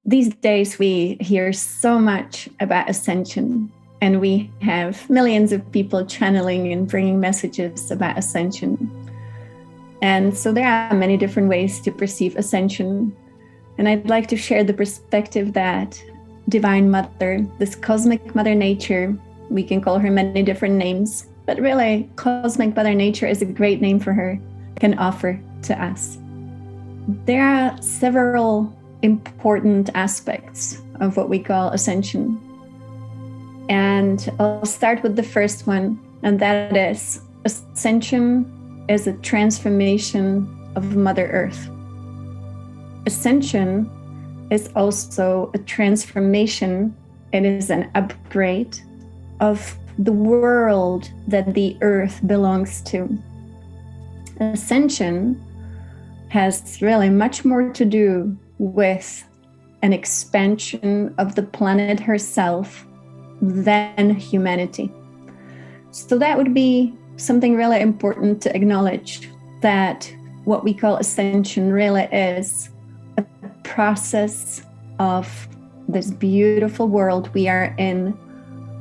These days we hear so much about ascension, and we have millions of people channeling and bringing messages about ascension. And so there are many different ways to perceive ascension. And I'd like to share the perspective that Divine Mother, this cosmic Mother Nature, we can call her many different names, but really cosmic Mother Nature is a great name for her, can offer to us. There are several important aspects of what we call ascension. And I'll start with the first one, and that is ascension is a transformation of Mother Earth. Ascension is also a transformation, it is an upgrade of the world that the Earth belongs to. Ascension has really much more to do with an expansion of the planet herself than humanity. So that would be something really important to acknowledge, that what we call ascension really is a process of this beautiful world we are in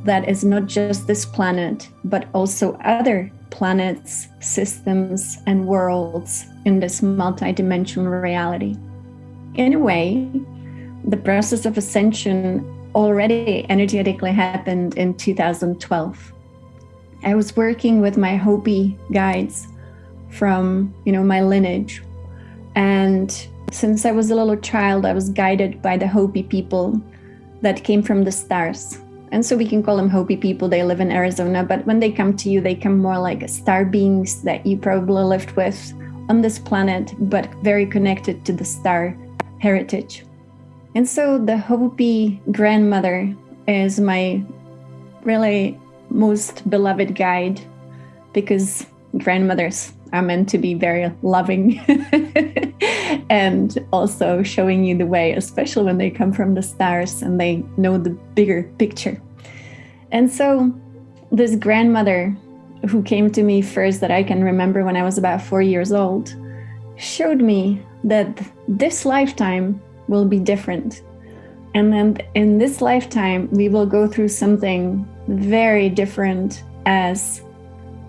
that is not just this planet, but also other planets, systems, and worlds in this multidimensional reality. In a way, the process of ascension already energetically happened in 2012. I was working with my Hopi guides from, my lineage. And since I was a little child, I was guided by the Hopi people that came from the stars. And so we can call them Hopi people. They live in Arizona, but when they come to you, they come more like star beings that you probably lived with on this planet, but very connected to the star heritage. And so the Hopi grandmother is my really most beloved guide, because grandmothers are meant to be very loving and also showing you the way, especially when they come from the stars and they know the bigger picture. And so this grandmother, who came to me first, that I can remember when I was about 4 years old, showed me that this lifetime will be different. And then in this lifetime, we will go through something very different as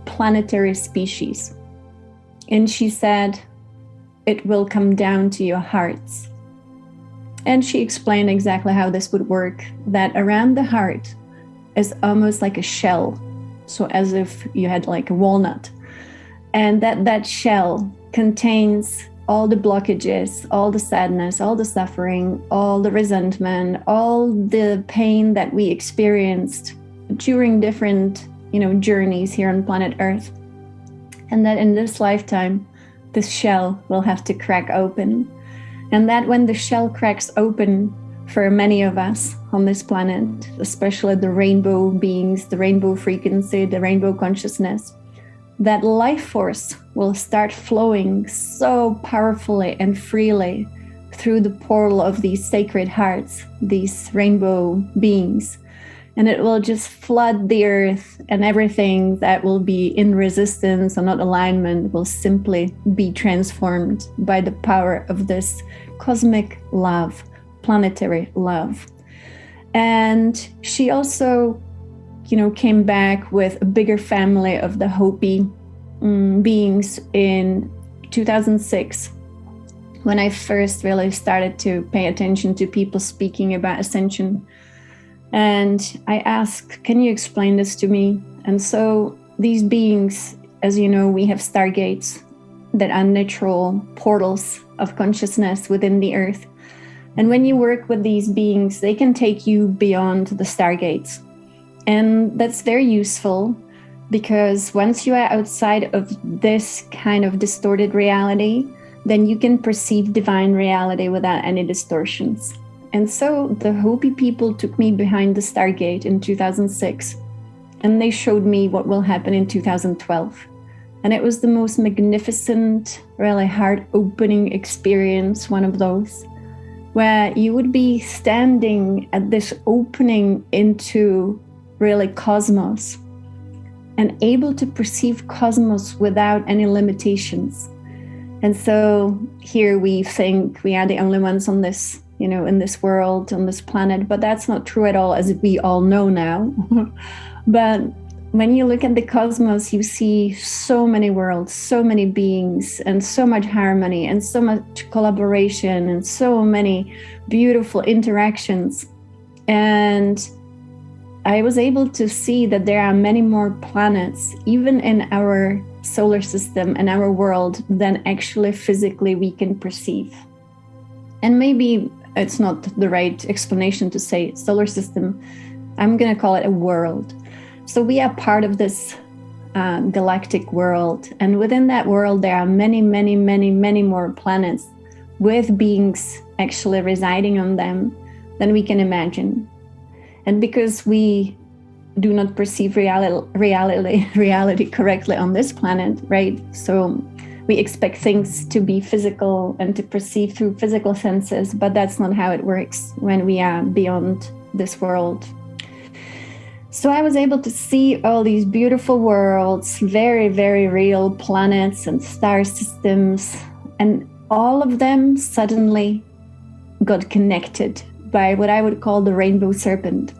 planetary species. And she said, it will come down to your hearts. And she explained exactly how this would work, that around the heart is almost like a shell. So as if you had like a walnut. And that shell contains all the blockages, all the sadness, all the suffering, all the resentment, all the pain that we experienced during different, journeys here on planet Earth. And that in this lifetime, this shell will have to crack open. And that when the shell cracks open for many of us on this planet, especially the rainbow beings, the rainbow frequency, the rainbow consciousness, that life force will start flowing so powerfully and freely through the portal of these sacred hearts, these rainbow beings. And it will just flood the earth, and everything that will be in resistance or not alignment will simply be transformed by the power of this cosmic love, planetary love. And she also came back with a bigger family of the Hopi beings in 2006, when I first really started to pay attention to people speaking about ascension. And I asked, can you explain this to me? And so these beings, as you know, we have stargates that are natural portals of consciousness within the earth. And when you work with these beings, they can take you beyond the stargates. And that's very useful, because once you are outside of this kind of distorted reality, then you can perceive divine reality without any distortions. And so the Hopi people took me behind the Stargate in 2006, and they showed me what will happen in 2012. And it was the most magnificent, really heart-opening experience, one of those, where you would be standing at this opening into really cosmos, and able to perceive cosmos without any limitations. And so here we think we are the only ones on this in this world, on this planet, but that's not true at all, as we all know now. But when you look at the cosmos, you see so many worlds, so many beings, and so much harmony, and so much collaboration, and so many beautiful interactions. And I was able to see that there are many more planets, even in our solar system and our world, than actually physically we can perceive. And maybe it's not the right explanation to say solar system. I'm going to call it a world. So we are part of this galactic world. And within that world, there are many, many, many, many more planets with beings actually residing on them than we can imagine. And because we do not perceive reality correctly on this planet, right? So we expect things to be physical and to perceive through physical senses, but that's not how it works when we are beyond this world. So I was able to see all these beautiful worlds, very, very real planets and star systems, and all of them suddenly got connected by what I would call the rainbow serpent.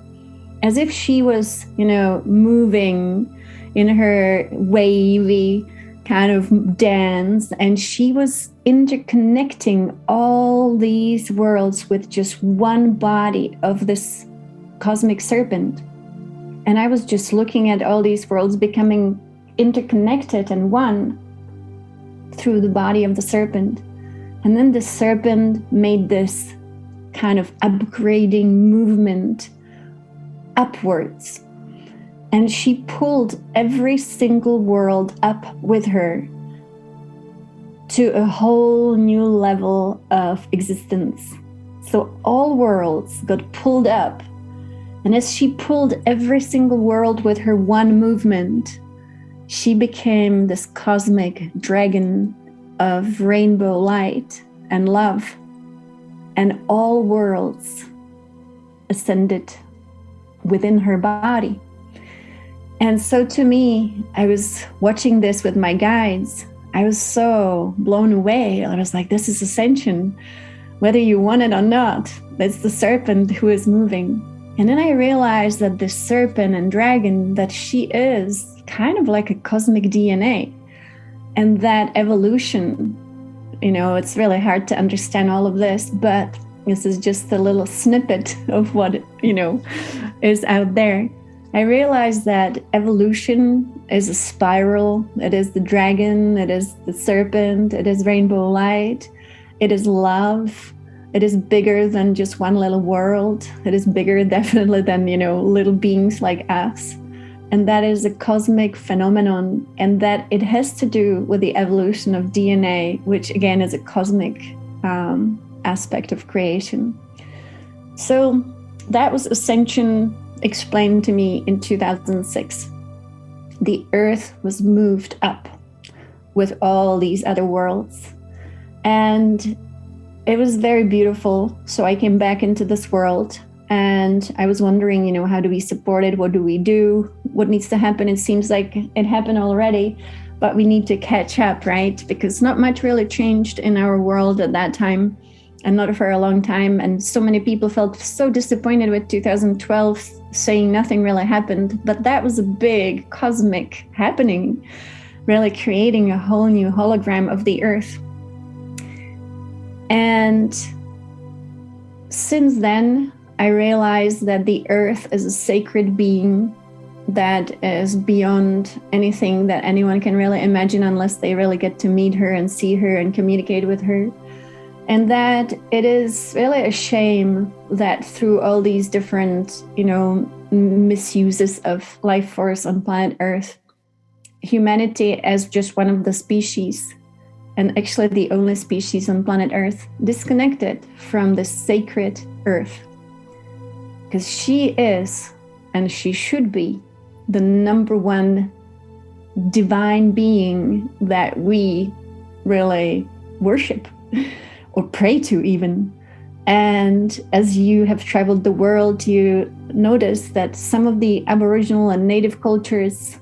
As if she was, moving in her wavy kind of dance, and she was interconnecting all these worlds with just one body of this cosmic serpent. And I was just looking at all these worlds becoming interconnected and one through the body of the serpent. And then the serpent made this kind of upgrading movement upwards. And she pulled every single world up with her to a whole new level of existence. So all worlds got pulled up. And as she pulled every single world with her one movement, she became this cosmic dragon of rainbow light and love. And all worlds ascended within her body. And so to me, I was watching this with my guides. I was so blown away. I was like, this is Ascension, whether you want it or not. It's the serpent who is moving. And then I realized that this serpent and dragon, that she is kind of like a cosmic DNA. And that evolution, it's really hard to understand all of this, but this is just a little snippet of what, is out there. I realized that evolution is a spiral. It is the dragon, it is the serpent, it is rainbow light, it is love. It is bigger than just one little world. It is bigger definitely than, little beings like us. And that is a cosmic phenomenon, and that it has to do with the evolution of DNA, which again is a cosmic aspect of creation. So that was Ascension explained to me in 2006. The earth was moved up with all these other worlds. And it was very beautiful. So I came back into this world and I was wondering, how do we support it? What do we do? What needs to happen? It seems like it happened already, but we need to catch up, right? Because not much really changed in our world at that time, and not for a long time. And so many people felt so disappointed with 2012, saying nothing really happened. But that was a big cosmic happening, really creating a whole new hologram of the earth. And since then, I realized that the earth is a sacred being that is beyond anything that anyone can really imagine unless they really get to meet her and see her and communicate with her. And that it is really a shame that through all these different, misuses of life force on planet Earth, humanity as just one of the species, and actually the only species on planet Earth, disconnected from the sacred Earth. Because she is, and she should be, the number one divine being that we really worship or pray to even. And as you have traveled the world, you notice that some of the Aboriginal and Native cultures,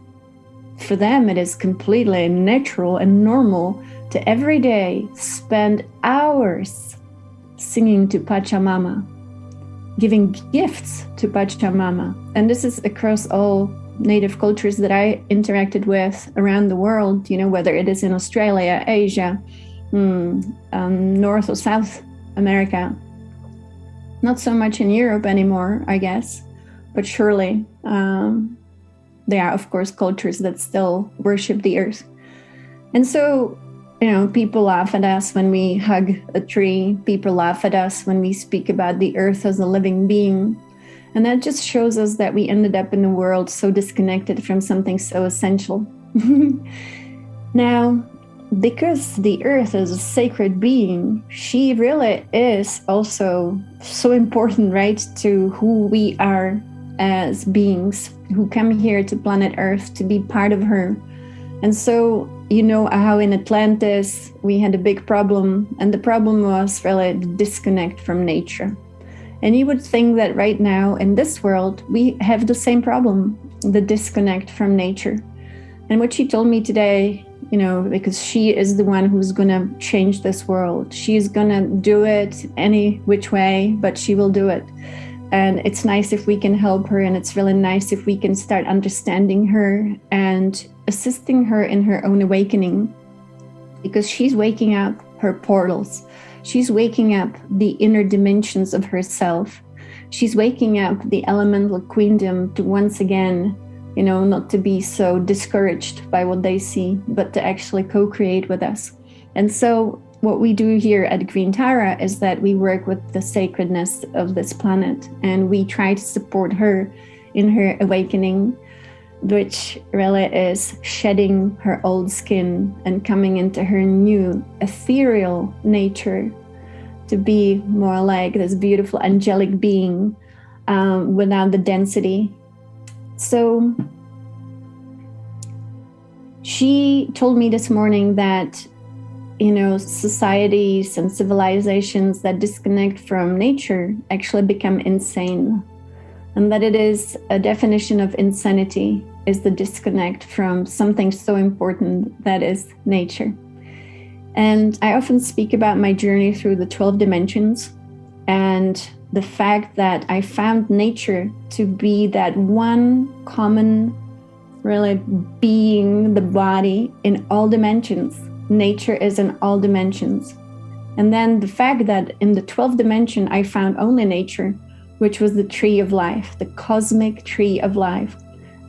for them it is completely natural and normal to every day spend hours singing to Pachamama, giving gifts to Pachamama. And this is across all native cultures that I interacted with around the world, whether it is in Australia, Asia, North or South America. Not so much in Europe anymore, I guess, but surely there are, of course, cultures that still worship the earth. And so, people laugh at us when we hug a tree. People laugh at us when we speak about the earth as a living being. And that just shows us that we ended up in a world so disconnected from something so essential. Now, because the earth is a sacred being, she really is also so important, right, to who we are as beings who come here to planet Earth to be part of her. And so, how in Atlantis we had a big problem, and the problem was really the disconnect from nature. And you would think that right now in this world, we have the same problem, the disconnect from nature. And what she told me today, because she is the one who's going to change this world. She's going to do it any which way, but she will do it. And it's nice if we can help her. And it's really nice if we can start understanding her and assisting her in her own awakening, because she's waking up her portals. She's waking up the inner dimensions of herself. She's waking up the elemental queendom to once again, not to be so discouraged by what they see, but to actually co-create with us. And so what we do here at Green Tara is that we work with the sacredness of this planet, and we try to support her in her awakening, which really is shedding her old skin and coming into her new ethereal nature to be more like this beautiful angelic being without the density. So she told me this morning that, societies and civilizations that disconnect from nature actually become insane. And that it is a definition of insanity is the disconnect from something so important that is nature. And I often speak about my journey through the 12 dimensions and the fact that I found nature to be that one common, really being, the body in all dimensions. Nature is in all dimensions. And then the fact that in the 12th dimension, I found only nature, which was the tree of life, the cosmic tree of life.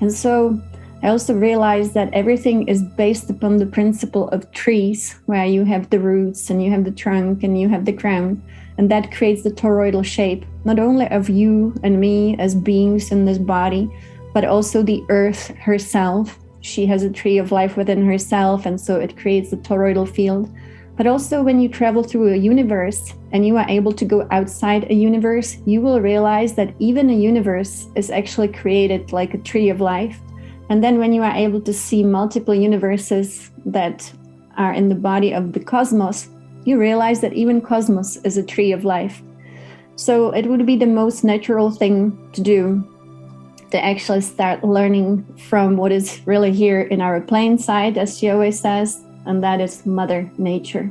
And so I also realized that everything is based upon the principle of trees, where you have the roots and you have the trunk and you have the crown. And that creates the toroidal shape, not only of you and me as beings in this body, but also the earth herself. She has a tree of life within herself, and so it creates the toroidal field. But also when you travel through a universe and you are able to go outside a universe, you will realize that even a universe is actually created like a tree of life. And then when you are able to see multiple universes that are in the body of the cosmos, you realize that even cosmos is a tree of life. So it would be the most natural thing to do, to actually start learning from what is really here in our plain sight, as she always says, and that is Mother Nature.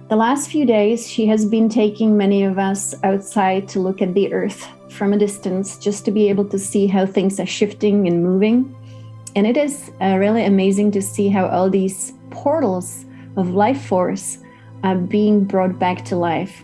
The last few days, she has been taking many of us outside to look at the earth from a distance, just to be able to see how things are shifting and moving. And it is really amazing to see how all these portals of life force are being brought back to life.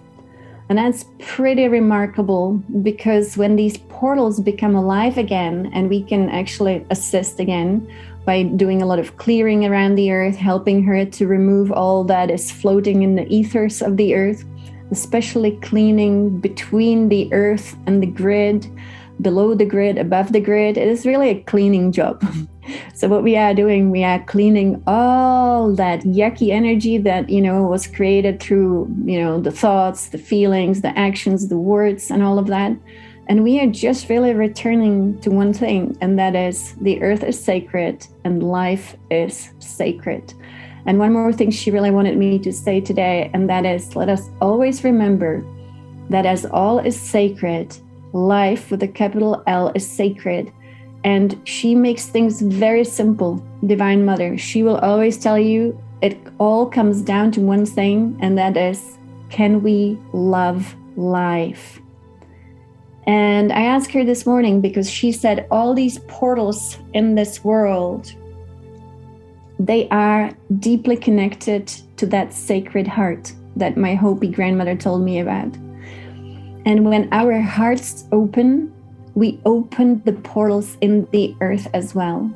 And that's pretty remarkable, because when these portals become alive again, and we can actually assist again by doing a lot of clearing around the earth, helping her to remove all that is floating in the ethers of the earth, especially cleaning between the earth and the grid, below the grid, above the grid. It is really a cleaning job. So what we are doing, we are cleaning all that yucky energy that, was created through, the thoughts, the feelings, the actions, the words, and all of that. And we are just really returning to one thing, and that is the earth is sacred and life is sacred. And one more thing she really wanted me to say today, and that is, let us always remember that as all is sacred, life with a capital L is sacred. And she makes things very simple, Divine Mother. She will always tell you it all comes down to one thing, and that is can we love life? And I asked her this morning because she said all these portals in this world, they are deeply connected to that sacred heart that my Hopi grandmother told me about. And when our hearts open, we open the portals in the earth as well.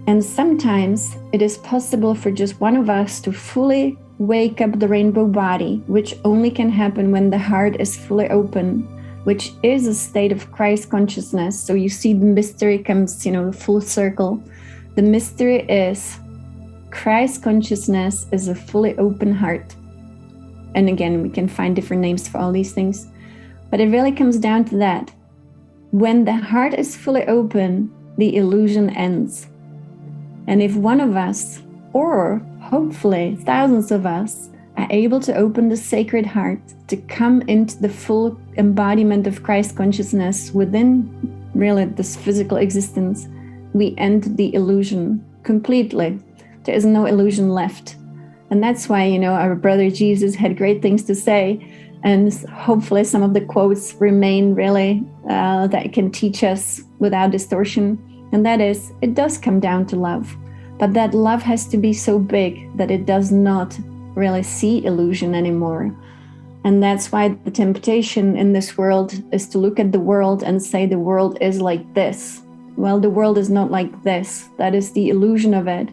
And sometimes it is possible for just one of us to fully wake up the rainbow body, which only can happen when the heart is fully open, which is a state of Christ consciousness. So you see the mystery comes, full circle. The mystery is Christ consciousness is a fully open heart. And again, we can find different names for all these things. But it really comes down to that. When the heart is fully open, the illusion ends. And if one of us, or hopefully thousands of us, are able to open the sacred heart to come into the full embodiment of Christ consciousness within really this physical existence, we end the illusion completely. There is no illusion left. And that's why, our brother Jesus had great things to say. And hopefully some of the quotes remain really that can teach us without distortion. And that is, it does come down to love. But that love has to be so big that it does not really see illusion anymore. And that's why the temptation in this world is to look at the world and say the world is like this. Well, the world is not like this. That is the illusion of it.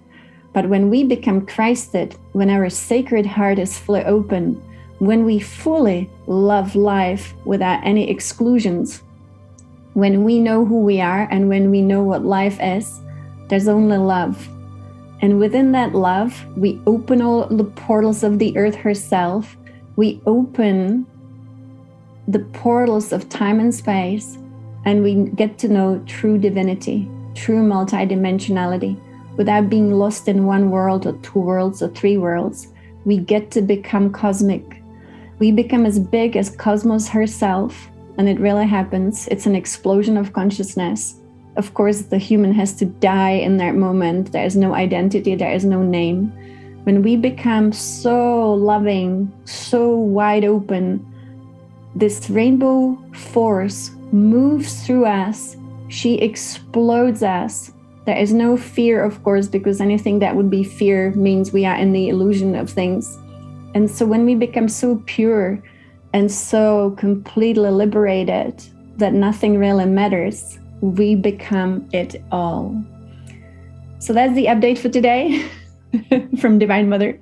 But when we become Christed, when our sacred heart is fully open, when we fully love life without any exclusions, when we know who we are and when we know what life is, there's only love. And within that love, we open all the portals of the earth herself. We open the portals of time and space, and we get to know true divinity, true multidimensionality. Without being lost in one world or two worlds or three worlds, we get to become cosmic. We become as big as cosmos herself, and it really happens. It's an explosion of consciousness. Of course, the human has to die in that moment. There is no identity, there is no name. When we become so loving, so wide open, this rainbow force moves through us. She explodes us. There is no fear, of course, because anything that would be fear means we are in the illusion of things. And so when we become so pure and so completely liberated that nothing really matters, we become it all. So that's the update for today from Divine Mother.